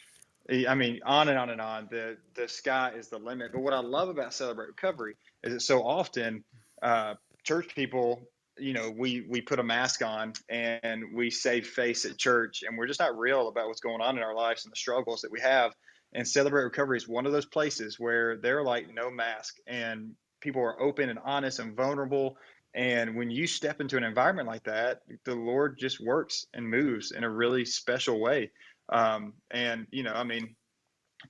I mean, on and on and on. The sky is the limit. But what I love about Celebrate Recovery is that so often uh, church people, we put a mask on and we save face at church, and we're just not real about what's going on in our lives and the struggles that we have. And Celebrate Recovery is one of those places where they're like no mask, and people are open and honest and vulnerable. And when you step into an environment like that, the Lord just works and moves in a really special way. And I mean,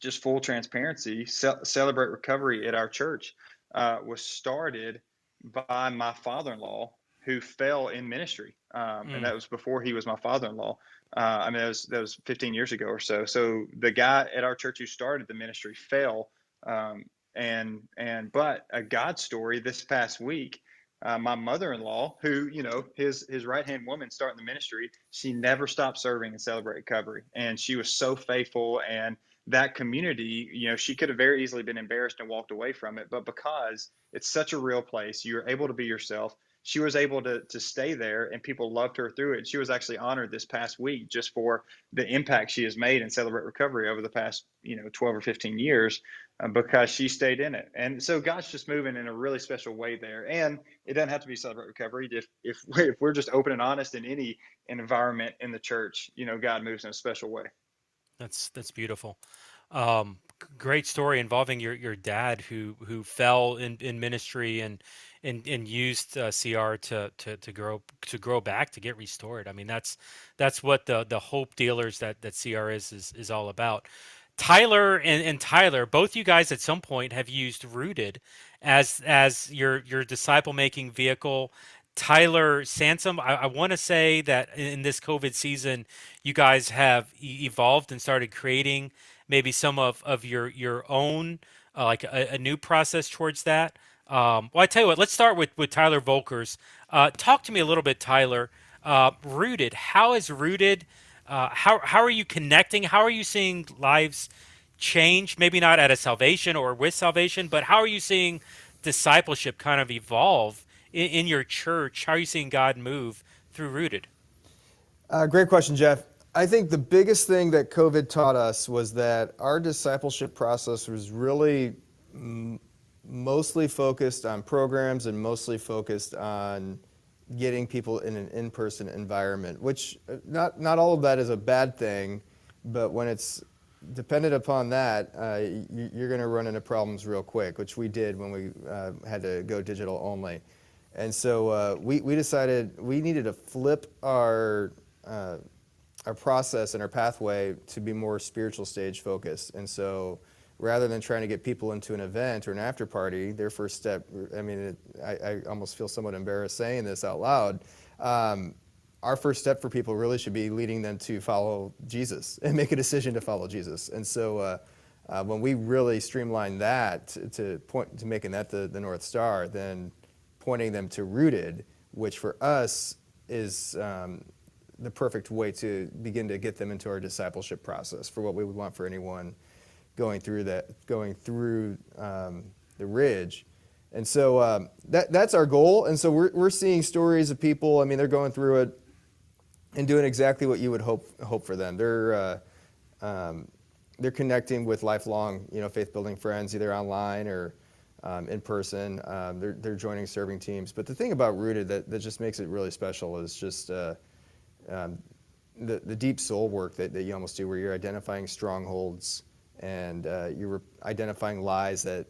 just full transparency, Celebrate Recovery at our church was started by my father-in-law who fell in ministry, and Mm. that was before he was my father-in-law. I mean, that was 15 years ago or so. So the guy at our church who started the ministry fell, um, but a God story this past week. My mother-in-law, who his right-hand woman starting the ministry, she never stopped serving and Celebrate Recovery, and she was so faithful. And that community, she could have very easily been embarrassed and walked away from it. But because it's such a real place, you're able to be yourself. She was able to stay there, and people loved her through it. She was actually honored this past week just for the impact she has made in Celebrate Recovery over the past 12 or 15 years, because she stayed in it. And so God's just moving in a really special way there. And it doesn't have to be Celebrate Recovery. If we're just open and honest in any environment in the church, God moves in a special way. That's beautiful. Great story involving your dad who fell in ministry and used CR to grow back, to get restored. I mean, that's what the hope dealers that CR is all about. Tyler and Tyler, both you guys at some point have used Rooted as your disciple making vehicle. Tyler Sansom, I want to say that in this COVID season, you guys have evolved and started creating maybe some of your own, like a new process towards that. Well, I tell you what, let's start with Tyler Volkers. Talk to me a little bit, Tyler. Rooted, how is Rooted? How are you connecting? How are you seeing lives change? Maybe not at a salvation or with salvation, but how are you seeing discipleship kind of evolve in your church? How are you seeing God move through Rooted? Great question, Jeff. I think the biggest thing that COVID taught us was that our discipleship process was really mostly focused on programs and mostly focused on getting people in an in-person environment, which not all of that is a bad thing, but when it's dependent upon that, you're going to run into problems real quick, which we did when we had to go digital only. And so we decided we needed to flip our process and our pathway to be more spiritual stage focused. And so rather than trying to get people into an event or an after party, their first step, I mean, I almost feel somewhat embarrassed saying this out loud. Our first step for people really should be leading them to follow Jesus and make a decision to follow Jesus. And so when we really streamline that to point to making that the North Star, then pointing them to Rooted, which for us is the perfect way to begin to get them into our discipleship process for what we would want for anyone going through the Ridge. And so that's our goal. And so we're seeing stories of people. I mean, they're going through it and doing exactly what you would hope for them. They're connecting with lifelong, faith building friends, either online or in person. They're joining serving teams. But the thing about Rooted that just makes it really special is just the deep soul work that you almost do, where you're identifying strongholds and you're identifying lies that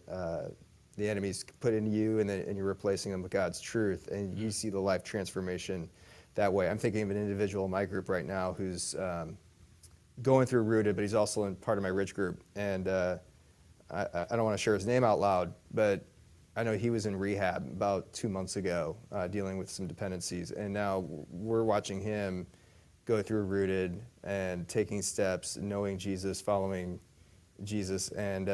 the enemy's put into you, and you're replacing them with God's truth, and you see the life transformation that way. I'm thinking of an individual in my group right now who's going through Rooted, but he's also in part of my Ridge group, and I don't want to share his name out loud, but I know he was in rehab about 2 months ago, dealing with some dependencies, and now we're watching him go through Rooted and taking steps, knowing Jesus, following Jesus, and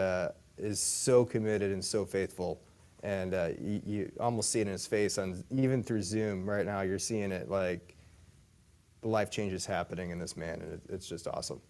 is so committed and so faithful. And you almost see it in his face, even through Zoom right now. You're seeing it, like the life changes happening in this man, and it's just awesome.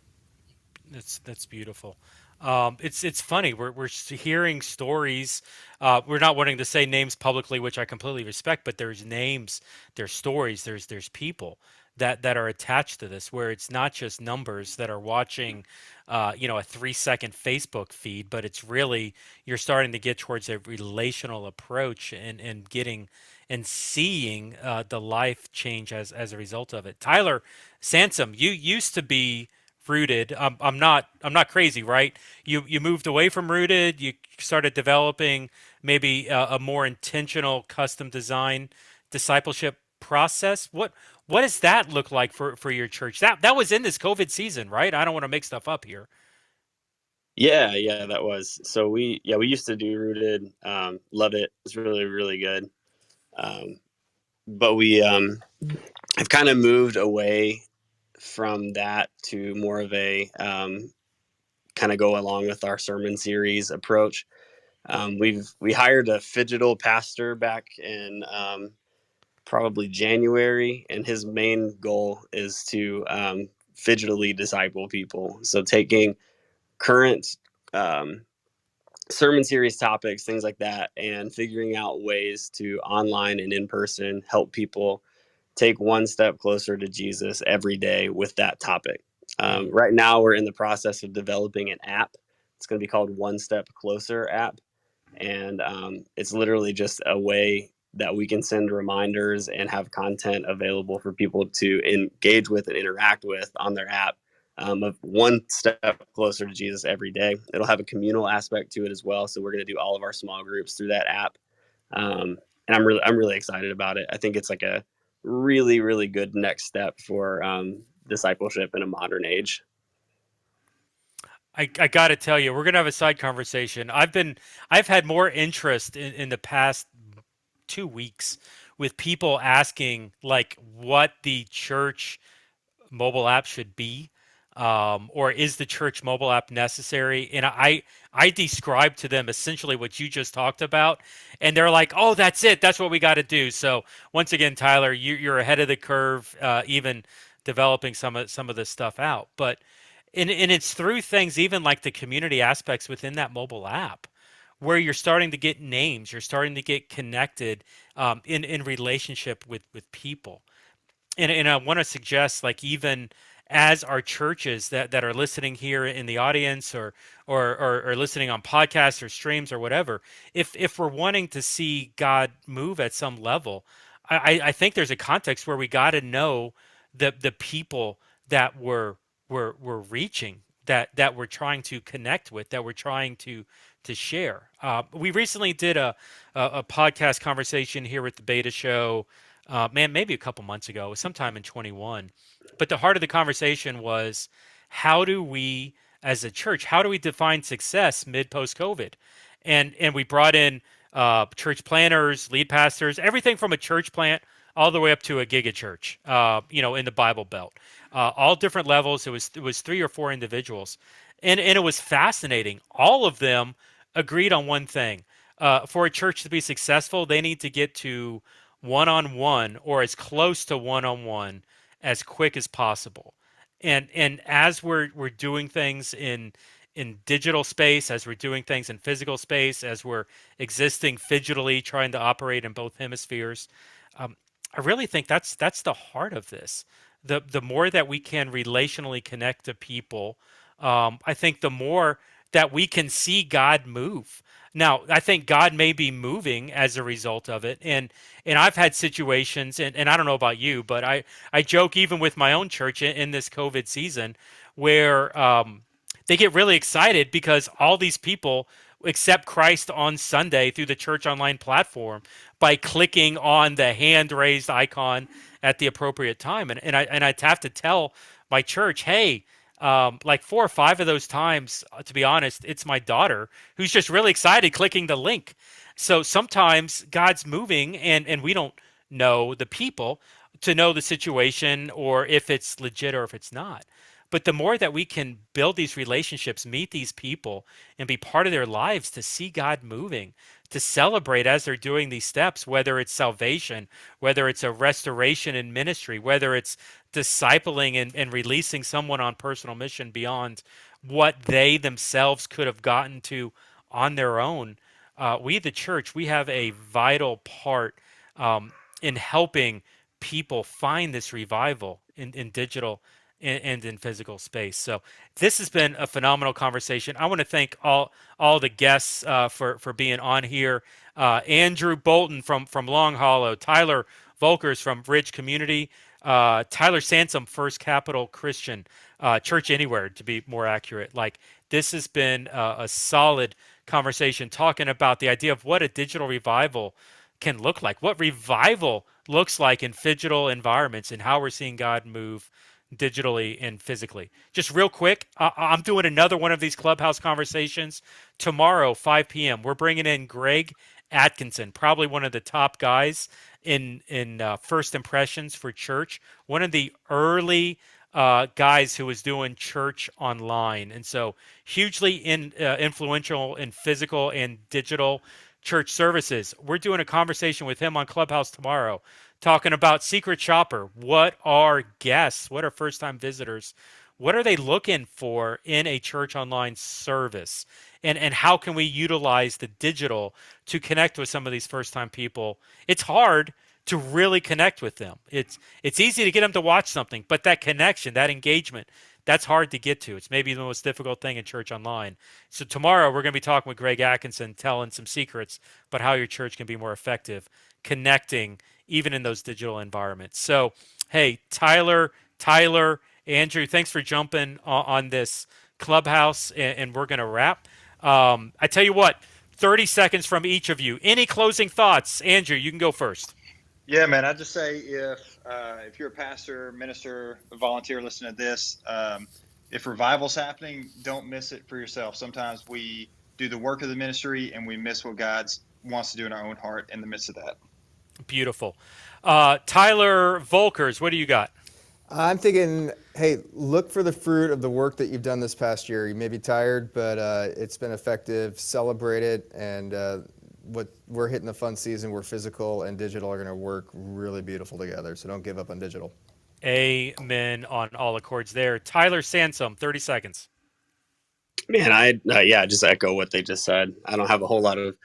That's beautiful. It's funny. We're hearing stories. We're not wanting to say names publicly, which I completely respect. But there's names, there's stories, there's people that are attached to this, where it's not just numbers that are watching, a 3-second Facebook feed, but it's really you're starting to get towards a relational approach and getting and seeing the life change as a result of it. Tyler Sansom, you used to be Rooted. I'm not crazy, right? You moved away from Rooted. You started developing maybe a more intentional custom design discipleship process. What does that look like for your church? That was in this COVID season, right? I don't want to make stuff up here. Yeah, that was. So we used to do Rooted. Love it. It's really, really good. Um, but we have kind of moved away from that to more of a kind of go along with our sermon series approach. We hired a Phygitally pastor back in probably January, and his main goal is to Phygitally disciple people. So taking current um, sermon series topics, things like that, and figuring out ways to online and in person help people take one step closer to Jesus every day with that topic. Mm. Right now, we're in the process of developing an app. It's going to be called One Step Closer app, and it's literally just a way that we can send reminders and have content available for people to engage with and interact with on their app, of one step closer to Jesus every day. It'll have a communal aspect to it as well, so we're going to do all of our small groups through that app, and I'm really excited about it. I think it's like a really, really good next step for discipleship in a modern age. I got to tell you, we're gonna have a side conversation. I've had more interest in the past 2 weeks with people asking like what the church mobile app should be, or is the church mobile app necessary? And I describe to them essentially what you just talked about, and they're like, "Oh, that's it. That's what we got to do." So once again, Tyler, you're ahead of the curve, even developing some of this stuff out. But and it's through things even like the community aspects within that mobile app where you're starting to get names, you're starting to get connected, in relationship with people. And I want to suggest, like, even as our churches that are listening here in the audience, or listening on podcasts or streams or whatever, if we're wanting to see God move at some level, I think there's a context where we got to know the people that we're reaching, that we're trying to connect with, that we're trying to share. We recently did a podcast conversation here with the Beta Show, man, maybe a couple months ago, sometime in 21. But the heart of the conversation was, how do we, as a church, how do we define success mid post COVID? And we brought in church planners, lead pastors, everything from a church plant all the way up to a giga church, in the Bible Belt, all different levels. It was 3 or 4 individuals, and it was fascinating. All of them agreed on one thing: for a church to be successful, they need to get to one-on-one, or as close to one-on-one as quick as possible. And as we're doing things in digital space, as we're doing things in physical space, as we're existing phygitally, trying to operate in both hemispheres, um, I really think that's the heart of this. The more that we can relationally connect to people, I think the more that we can see God move. Now, I think God may be moving as a result of it, and I've had situations, and I don't know about you, but I joke even with my own church in this COVID season, where they get really excited because all these people accept Christ on Sunday through the church online platform by clicking on the hand raised icon at the appropriate time. And I'd have to tell my church, hey, like 4 or 5 of those times, to be honest, it's my daughter who's just really excited clicking the link. So sometimes God's moving, and we don't know the people to know the situation, or if it's legit or if it's not. But the more that we can build these relationships, meet these people, and be part of their lives, to see God moving, to celebrate as they're doing these steps, whether it's salvation, whether it's a restoration in ministry, whether it's discipling and releasing someone on personal mission beyond what they themselves could have gotten to on their own. We, the church, we have a vital part, in helping people find this revival in digital and in physical space. So this has been a phenomenal conversation. I want to thank all the guests, for being on here. Andrew Bolton from Long Hollow, Tyler Volkers from Ridge Community, Tyler Sansom, First Capital Christian, Church Anywhere, to be more accurate. Like, this has been a solid conversation talking about the idea of what a digital revival can look like, what revival looks like in digital environments, and how we're seeing God move digitally and physically. Just real quick, I'm doing another one of these Clubhouse conversations tomorrow, 5 p.m. We're bringing in Greg Atkinson, probably one of the top guys in first impressions for church, one of the early guys who was doing church online, and so hugely influential in physical and digital church services. We're doing a conversation with him on Clubhouse tomorrow, talking about Secret Shopper. What are guests? What are first time visitors? What are they looking for in a church online service? And how can we utilize the digital to connect with some of these first time people? It's hard to really connect with them. It's easy to get them to watch something, but that connection, that engagement, that's hard to get to. It's maybe the most difficult thing in church online. So tomorrow we're going to be talking with Greg Atkinson, telling some secrets about how your church can be more effective connecting even in those digital environments. So, hey, Tyler, Andrew, thanks for jumping on this Clubhouse, and we're going to wrap. I tell you what, 30 seconds from each of you. Any closing thoughts? Andrew, you can go first. Yeah, man. I just say if you're a pastor, minister, a volunteer listening to this, if revival's happening, don't miss it for yourself. Sometimes we do the work of the ministry and we miss what God wants to do in our own heart in the midst of that. Beautiful. Tyler Volkers, what do you got? I'm thinking, hey, look for the fruit of the work that you've done this past year. You may be tired, but it's been effective. Celebrate it. And what we're hitting the fun season where physical and digital are going to work really beautiful together. So don't give up on digital. Amen on all accords there. Tyler Sansom, 30 seconds. Man, I just echo what they just said. I don't have a whole lot of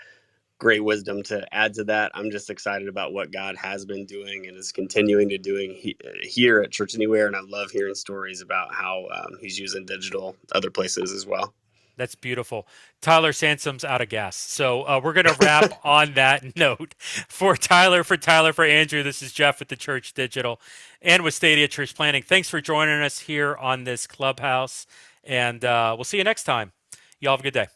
great wisdom to add to that. I'm just excited about what God has been doing and is continuing to doing here at Church Anywhere, and I love hearing stories about how He's using digital other places as well. That's beautiful. Tyler Sansom's out of gas. So we're going to wrap on that note. For Andrew, this is Jeff with the Church Digital and with Stadia Church Planning. Thanks for joining us here on this Clubhouse, and we'll see you next time. Y'all have a good day.